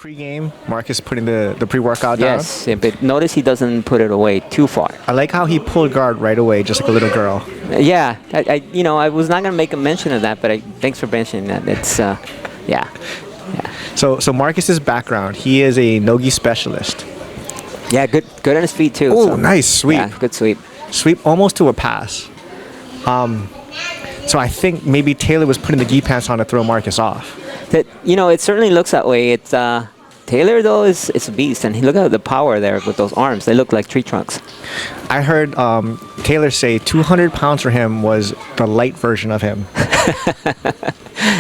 Pre-game, Marcus putting the pre-workout down. Yes, yeah, but notice he doesn't put it away too far. I like how he pulled guard right away, just like a little girl. Yeah, I was not gonna make a mention of that, but thanks for mentioning that. It's, yeah. So Marcus's background, he is a no-gi specialist. Yeah, good on his feet too. Oh, nice sweep. Yeah, good sweep. Sweep almost to a pass. So I think maybe Taylor was putting the gi pants on to throw Marcus off. That it certainly looks that way. It's Taylor though is a beast, and look at the power there with those arms. They look like tree trunks. I heard Taylor say 200 pounds for him was the light version of him.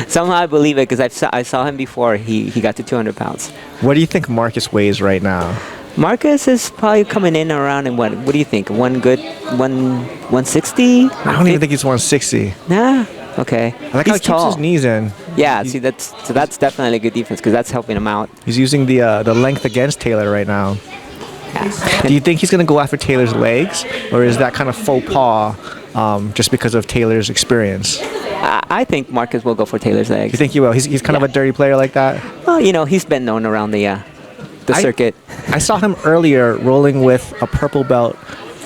Somehow I believe it because I saw him before he got to 200 pounds. What do you think Marcus weighs right now? Marcus is probably coming in around in what do you think? 160? I don't even think he's 160. Nah. Okay. I like how he keeps his knees in. Yeah, see that's definitely a good defense because that's helping him out. He's using the length against Taylor right now. Yeah. Do you think he's going to go after Taylor's legs, or is that kind of faux pas just because of Taylor's experience? I think Marcus will go for Taylor's legs. You think he will? He's kind of a dirty player like that? Well, he's been known around the circuit. I saw him earlier rolling with a purple belt,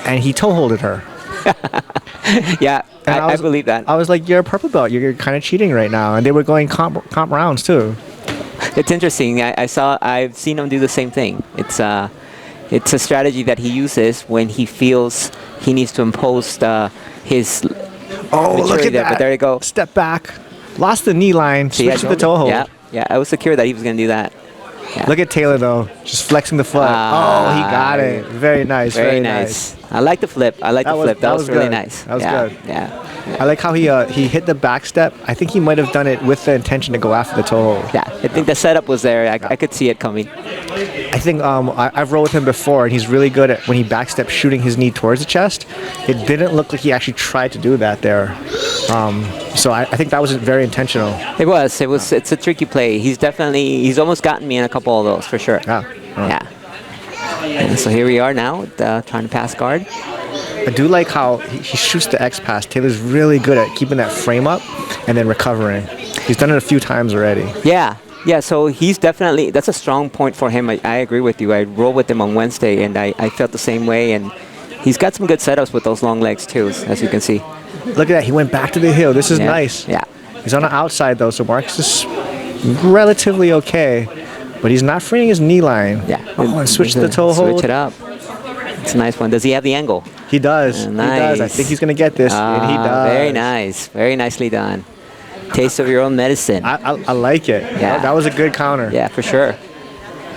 and he toe-holded her. Yeah, I believe that. I was like, you're a purple belt. You're kind of cheating right now. And they were going comp rounds, too. It's interesting. I've seen him do the same thing. It's a strategy that he uses when he feels he needs to impose his look at that. But there you go. Step back. Lost the knee line. Switched to the toe hold. Yeah, I was secure that he was going to do that. Yeah. Look at Taylor, though. Just flexing the foot. He got it. Very nice. Very nice. I like the flip. That was really nice. That was good. Yeah. I like how he hit the back step. I think he might have done it with the intention to go after the toe hold. Yeah, I think the setup was there. I could see it coming. I think I've rolled with him before, and he's really good at when he backsteps shooting his knee towards the chest. It didn't look like he actually tried to do that there. So I think that was very intentional. It was. It's a tricky play. He's almost gotten me in a couple of those for sure. Yeah. Yeah. And so here we are now, trying to pass guard. I do like how he shoots the X pass. Taylor's really good at keeping that frame up and then recovering. He's done it a few times already. Yeah. So he's definitely, that's a strong point for him. I agree with you. I rolled with him on Wednesday, and I felt the same way. And he's got some good setups with those long legs too, as you can see. Look at that. He went back to the heel. This is nice. Yeah. He's on the outside, though, so Marcus is relatively okay. But he's not freeing his knee line. Yeah. Oh, and switch to the toe hold. Switch it up. It's a nice one. Does he have the angle? He does. Nice. He does. I think he's going to get this, and he does. Very nice. Very nicely done. Taste of your own medicine. I like it. Yeah. That was a good counter. Yeah, for sure.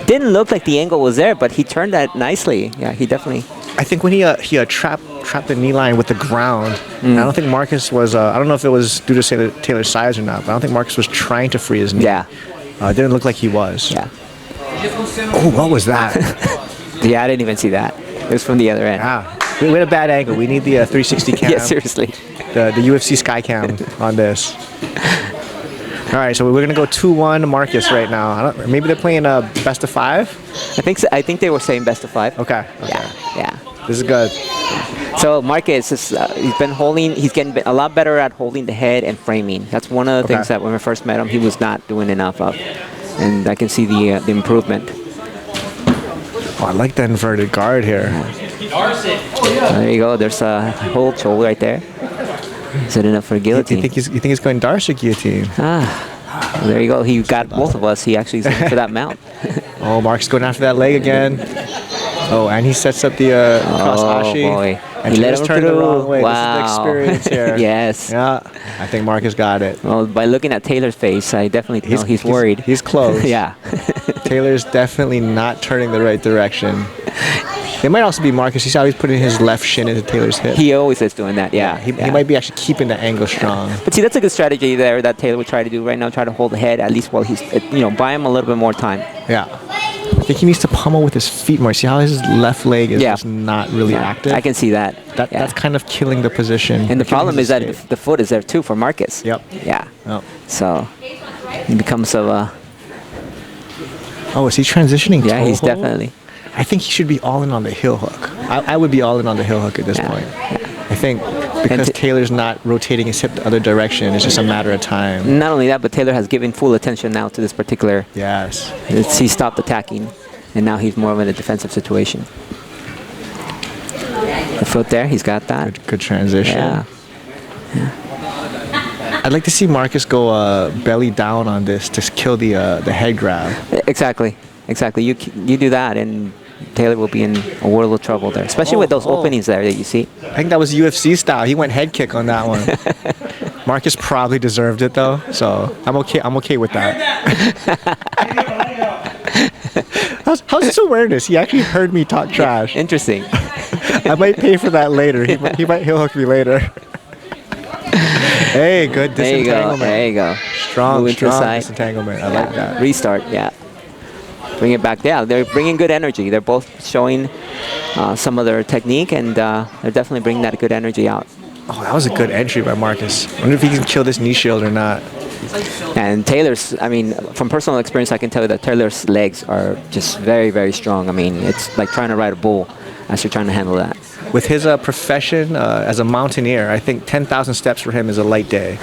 Didn't look like the angle was there, but he turned that nicely. Yeah, he definitely. I think when he trapped the knee line with the ground, I don't think Marcus was, I don't know if it was due to Taylor's size or not, but I don't think Marcus was trying to free his knee. Yeah. It didn't look like he was. Yeah. Oh, what was that? Yeah, I didn't even see that. It was from the other end. We had a bad angle. We need the 360 cam. Yeah, seriously. The UFC Sky Cam on this. All right, so we're going to go 2-1 Marcus right now. Maybe they're playing a best of 5? I think so. I think they were saying best of 5. Okay. Yeah. This is good. So Marcus, he's getting a lot better at holding the head and framing. That's one of the things that when I first met him, he was not doing enough of. And I can see the improvement. Oh, I like the inverted guard here. There you go. There's a hold shoulder right there. Is it enough for a guillotine? You think he's going Darce or guillotine? There you go. He got both of us. He actually is going for that mount. Oh, Mark's going after that leg again. Oh, and he sets up the cross ashi. Oh, boy. And he let him turn the wrong way. Wow. This is the experience here. Yes. Yeah, I think Marcus got it. Well, by looking at Taylor's face, I definitely know he's worried. He's close. Yeah. Taylor's definitely not turning the right direction. It might also be Marcus. He's always putting his left shin into Taylor's hip. He always is doing that, yeah. He might be actually keeping the angle strong. But see, that's a good strategy there that Taylor would try to do right now, try to hold the head at least while he's, buy him a little bit more time. Yeah. I think he needs to pummel with his feet more. See how his left leg is just not really active? I can see that. That's kind of killing the position. And the problem is that the foot is there too for Marcus. Yep. Yeah. Yep. So he becomes a... Oh, is he transitioning? Yeah, he's definitely... I think he should be all in on the heel hook. I would be all in on the heel hook at this point. Yeah. I think Because Taylor's not rotating his hip the other direction. It's just a matter of time. Not only that, but Taylor has given full attention now to this particular. Yes. He stopped attacking, and now he's more of in a defensive situation. The foot there, he's got that. Good transition. Yeah. I'd like to see Marcus go belly down on this to kill the head grab. Exactly. You do that, and Taylor will be in a world of trouble there, especially with those openings there that you see. I think that was UFC style. He went head kick on that one. Marcus probably deserved it though, so I'm okay with that. How's his awareness? He actually heard me talk trash. Interesting. I might pay for that later. He'll hook me later. Hey, good disentanglement. There you go. Strong disentanglement. I like that. Restart, yeah. Bring it back. Yeah, they're bringing good energy. They're both showing some of their technique, and they're definitely bringing that good energy out. Oh, that was a good entry by Marcus. I wonder if he can kill this knee shield or not. And Taylor's, I mean, from personal experience, I can tell you that Taylor's legs are just very, very strong. I mean, it's like trying to ride a bull as you're trying to handle that. With his profession as a mountaineer, I think 10,000 steps for him is a light day.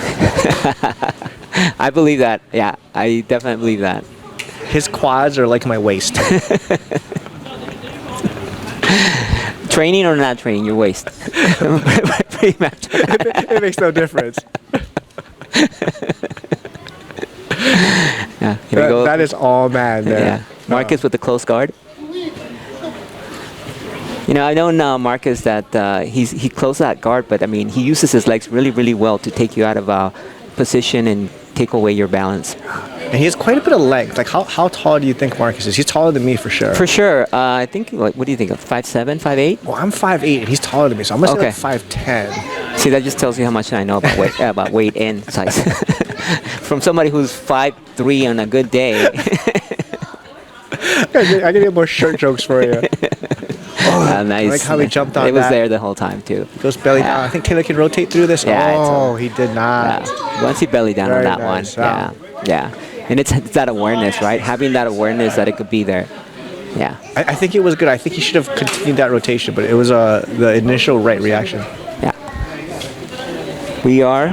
I believe that. Yeah, I definitely believe that. His quads are like my waist. Training or not training, your waist. Pretty much. It makes no difference. Yeah, here we go. That is all man there. Yeah. Marcus with the close guard. You know, I know Marcus that he closed that guard, but I mean, he uses his legs really, really well to take you out of position and take away your balance. And he has quite a bit of length. Like, how tall do you think Marcus is? He's taller than me for sure. For sure. I think, like, what do you think, 5'7", 5'8"? Well, I'm 5'8", and he's taller than me, so I'm going to say like 5'10". See, that just tells you how much I know about weight and size. From somebody who's 5'3" on a good day. I can get more shirt jokes for you. Oh, nice. I like how he jumped on It was there the whole time, too. Goes belly down. I think Taylor can rotate through this. Yeah, he did not. Yeah. Once he belly down on that nice. one. Yeah. And it's that awareness, right? Having that awareness that it could be there. Yeah. I think it was good. I think he should have continued that rotation, but it was the initial right reaction. Yeah. We are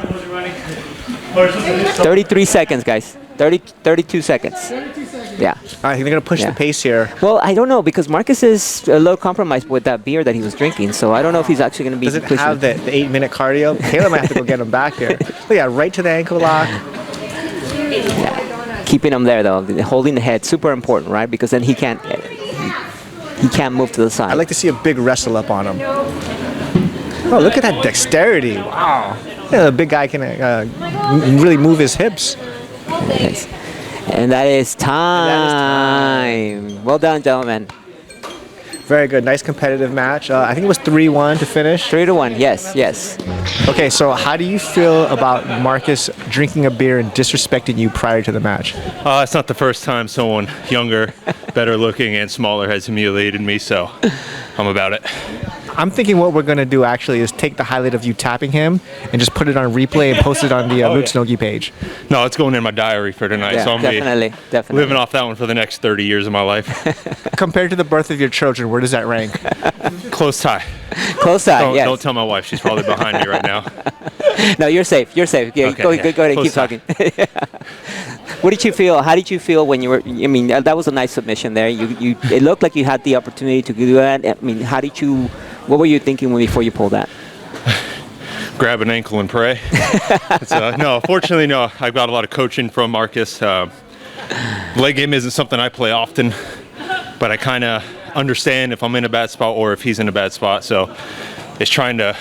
33 seconds, guys. 32 seconds. Yeah. I think they're going to push the pace here. Well, I don't know, because Marcus is a little compromised with that beer that he was drinking, so I don't know if he's actually going to be Does it have the 8-minute cardio? Taylor might have to go get him back here. But yeah, right to the ankle lock. Yeah. Keeping him there, though. Holding the head, super important, right? Because then he can't move to the side. I'd like to see a big wrestle up on him. Oh, look at that dexterity. Wow. Yeah, the big guy can really move his hips. Nice. And that is time. Well done, gentlemen. Very good. Nice competitive match. I think it was 3-1 to finish. 3-1, yes. Okay, so how do you feel about Marcus drinking a beer and disrespecting you prior to the match? It's not the first time someone younger, better looking, and smaller has humiliated me, so I'm about it. I'm thinking what we're going to do actually is take the highlight of you tapping him and just put it on replay and post it on the Mutsunogi page. No, it's going in my diary for tonight, so I'm definitely living off that one for the next 30 years of my life. Compared to the birth of your children, where does that rank? Close tie. Close tie, yes. Don't tell my wife. She's probably behind me right now. No, you're safe. Yeah, okay, go ahead and keep talking. What did you feel? How did you feel when you were? I mean, that was a nice submission there. It looked like you had the opportunity to do that. I mean, what were you thinking before you pulled that? Grab an ankle and pray. No, fortunately, no. I got a lot of coaching from Marcus. Leg game isn't something I play often, but I kind of understand if I'm in a bad spot or if he's in a bad spot. So it's trying to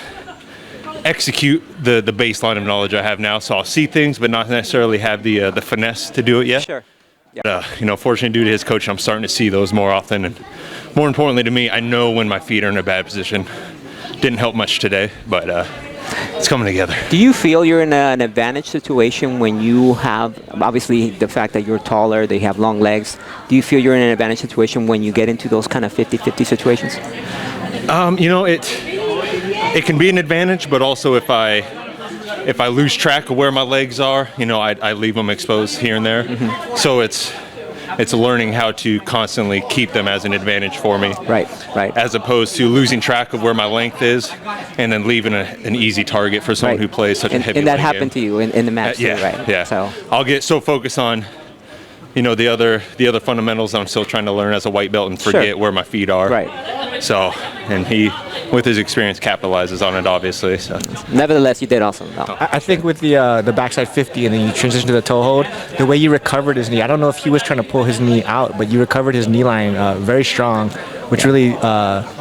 execute the baseline of knowledge I have now. So I'll see things, but not necessarily have the finesse to do it yet. Sure. Yeah. But, fortunately, due to his coaching, I'm starting to see those more often. And more importantly to me, I know when my feet are in a bad position. Didn't help much today, but it's coming together. Do you feel you're in an advantage situation when you have, obviously, the fact that you're taller, they have long legs? Do you feel you're in an advantage situation when you get into those kind of 50-50 situations? It can be an advantage, but also if I lose track of where my legs are, I leave them exposed here and there. Mm-hmm. So it's It's learning how to constantly keep them as an advantage for me. Right. As opposed to losing track of where my length is and then leaving an easy target for someone who plays such a heavy and that leg happened game. to you in the match too, Yeah, right? yeah. So I'll get so focused on, the other fundamentals I'm still trying to learn as a white belt and forget where my feet are. Right. So, and he, with his experience, capitalizes on it, obviously. So. Nevertheless, you did awesome. No. I think with the backside 50 and then you transition to the toe hold, the way you recovered his knee, I don't know if he was trying to pull his knee out, but you recovered his knee line very strong, which really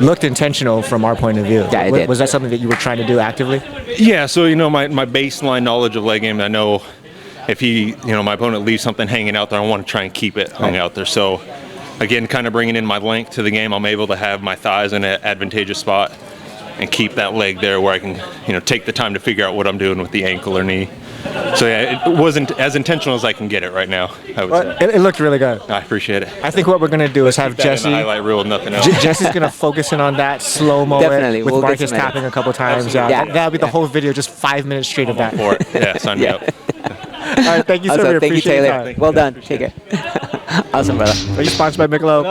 looked intentional from our point of view. Yeah, it did. Was that something that you were trying to do actively? Yeah, so, my baseline knowledge of leg game, I know if my opponent leaves something hanging out there, I want to try and keep it hung out there. So, again, kind of bringing in my length to the game, I'm able to have my thighs in an advantageous spot and keep that leg there where I can, take the time to figure out what I'm doing with the ankle or knee. So yeah, it wasn't as intentional as I can get it right now, I would say. It looked really good. I appreciate it. I think what we're going to do is have Keep that in Jesse. the highlight reel, nothing else. Jesse's going to focus in on that, slow-mo Definitely. it, with We'll get Marcus some edits. tapping a couple times. Yeah. That'll be the whole video, just 5 minutes straight of that. For it. Yeah, sign me up. All right, thank you, sir. Awesome. We Thank you, appreciate your Taylor. time. Well done. Take care. Awesome, brother. Are you sponsored by Michelob?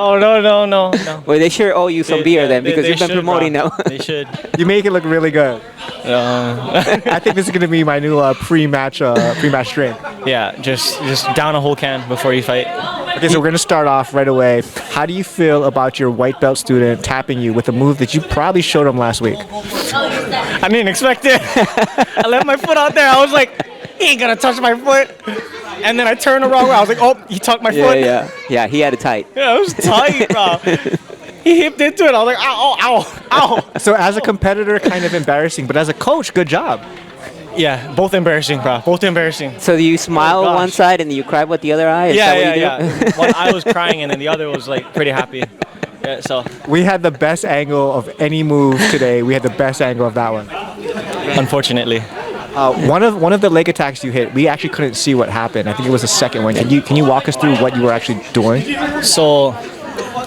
No. Well, they sure owe you some beer then because you've been promoting now. They should. You make it look really good. I think this is going to be my new pre-match drink. Yeah, just down a whole can before you fight. Okay, so we're going to start off right away. How do you feel about your white belt student tapping you with a move that you probably showed him last week? I didn't expect it. I left my foot out there. I was like, he ain't gonna touch my foot. And then I turned the wrong way. I was like, oh, he tucked my foot. Yeah, he had it tight. Yeah, it was tight, bro. He hipped into it. I was like, ow. So as a competitor, kind of embarrassing, but as a coach, good job. Yeah, both embarrassing, bro. Both embarrassing. So do you smile gosh. one side and then you cry with the other eye? Is that what you do? One eye was crying and then the other was like pretty happy. Yeah, so We had the best angle of any move today. We had the best angle of that one. unfortunately. One of the leg attacks you hit, we actually couldn't see what happened. I think it was the second one. Can you walk us through what you were actually doing? So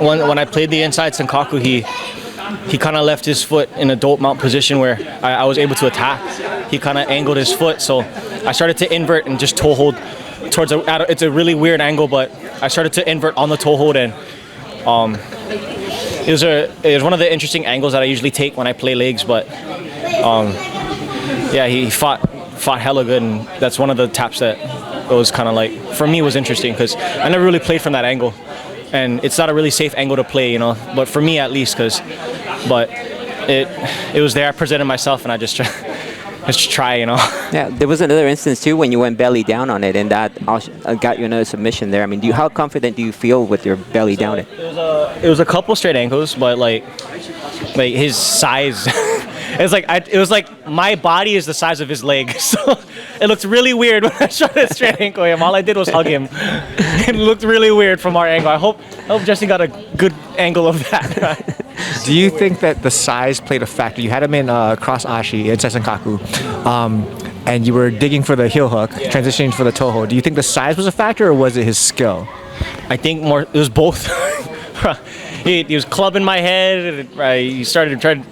when I played the inside Senkaku, he kind of left his foot in a dope mount position where I was able to attack. He kind of angled his foot, so I started to invert and just toe hold towards it's a really weird angle, but I started to invert on the toe hold, and it was one of the interesting angles that I usually take when I play legs, but yeah, he fought hella good, and that's one of the taps that was kind of like, for me, was interesting because I never really played from that angle, and it's not a really safe angle to play, but for me at least, but it was there. I presented myself, and I just try. Yeah, there was another instance too when you went belly down on it, and that got you another submission there. I mean, how confident do you feel with your belly down it? It was a couple straight ankles, but like his size, it was like my body is the size of his leg, so it looked really weird when I shot a straight ankle him. All I did was hug him. It looked really weird from our angle. I hope Jesse got a good angle of that. Do you think that the size played a factor? You had him in cross ashi in Senkaku, and you were digging for the heel hook, transitioning for the toe hold. Do you think the size was a factor, or was it his skill? I think more. It was both. He was clubbing my head. He started to try to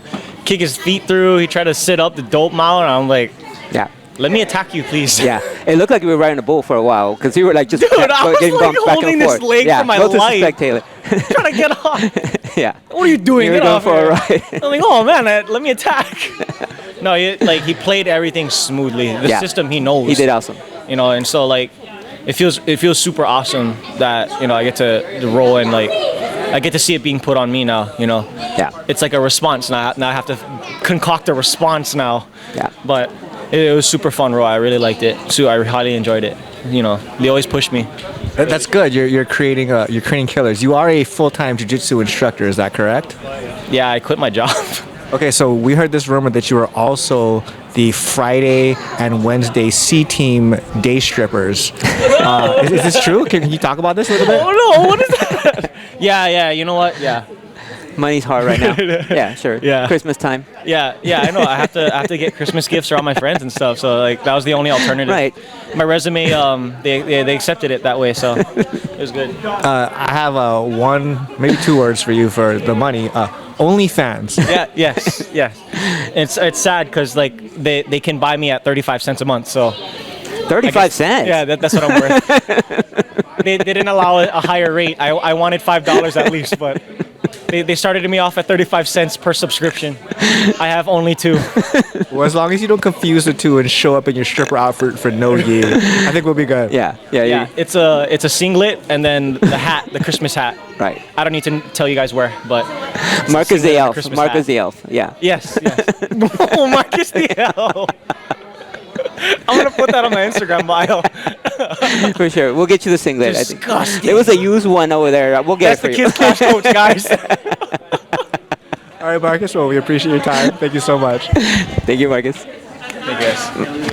kick his feet through. He tried to sit up the dope mount. And I'm like, Yeah. let me attack you, please. Yeah, it looked like you were riding a bull for a while because you were like just Dude, I was getting like bumped back holding and this forth. leg Yeah, for my no life. disrespect, Taylor. Trying to get off. Yeah. What are you doing? You were Get going off for a here. ride. I'm like, oh man, let me attack. No, he played everything smoothly. The system he knows. He did awesome. And so like, it feels super awesome that I get to roll and like I get to see it being put on me now. Yeah. It's like a response now. Now I have to concoct a response now. Yeah. But it was super fun, Roy. I really liked it. So I highly enjoyed it. They always push me. That's good. You're creating killers. You are a full-time jiu-jitsu instructor. Is that correct? Yeah, I quit my job. Okay, so we heard this rumor that you were also the Friday and Wednesday C-team day strippers. Is this true? Can you talk about this a little bit? Oh no, what is that? Yeah, you know what? Yeah. Money's hard right now. Yeah, sure. Yeah. Christmas time. Yeah, I know. I have to get Christmas gifts for all my friends and stuff. So like that was the only alternative. Right. My resume, they accepted it that way, so it was good. I have one, maybe two words for you for the money. OnlyFans. Yeah. Yes. It's sad because like they can buy me at 35 cents a month. So 35 cents. Yeah, that's what I'm worth. They didn't allow a higher rate. I wanted $5 at least, but they started me off at 35 cents per subscription. I have only 2. Well, as long as you don't confuse the two and show up in your stripper outfit for no gi, I think we'll be good. Yeah. It's a singlet and then the hat, the Christmas hat. Right. I don't need to tell you guys where, but Marcus the elf. Christmas Marcus hat. the elf. Yeah. Yes. Oh, Marcus the Elf. I'm gonna put that on my Instagram bio. For sure. We'll get you the singlet. I think. Disgusting. There was a used one over there. We'll get That's it the for you. kids' class coach, guys. All right, Marcus. Well, we appreciate your time. Thank you so much. Thank you, Marcus. Hey guys.